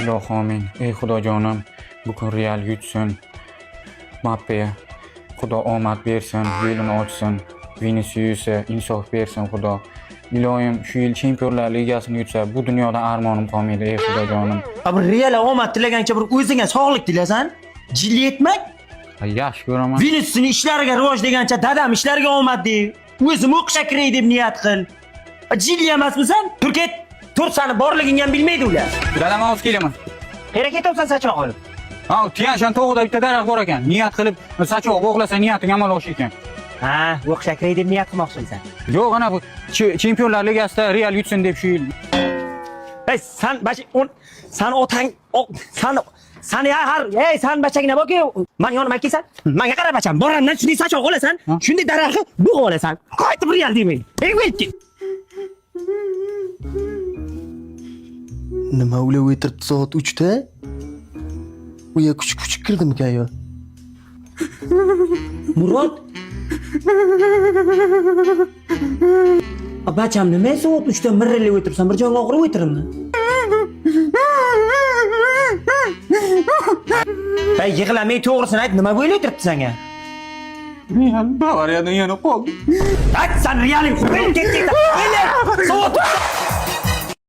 Ilohomin, ey Xudojonim, bugün Real yutsun. Mbappe, Xudo omad bersin, yo'lini ochsin. Vinicius'a insof bersin Xudo. Ilohim shu yil Chempionlar Ligasini yutsa, bu dunyoda armonim qolmaydi ey Xudojonim. Bir Real omad tilagancha bir o'zingga sog'lik tilasan. Jilli etmak. Yaxshi ko'raman. Vinicius'ning ishlariga rivoj degancha dadam ishlariga omad deb, o'zim o'qish kerak deb niyat qil. Jilli emasmisan? Turket, tursani borligingni ham bilmaydi ular. Dadam olib kelaman. Qayerga ketyapsan sachoq olib? Ha, Tianshan tog'ida bitta daraxt bor ekan. Niyat qilib sachoq bog'lasa niyating amal oshi ekan. Ha, o'qish kerak deb niyat qilmoqchisan. Yo'q, ana bu Chempionlar Ligasida Real yutsin deb shu yil. Hey, san otang, san ya har, hey san bachagina borki, men yonimga kelsan, menga qarab bacham, boramdan shunday sachoq olasan, shunday daraxtni bug' olasan. Qaytib Real demay. Ey welki. Nima ular o'tiribdi soat 3 da? Bu ya kuchuk kirdimikan yo? Murod. Bacham nima soat 3 da mirrilib o'tiribsan, bir joyga og'rib o'tiribmi? Hey, yig'lamay to'g'risini ayt, nima bo'lib o'tiribdi senga? Men Bavariyadan yana qoldim. Ayt, sen Realing qo'yib ketding. Soat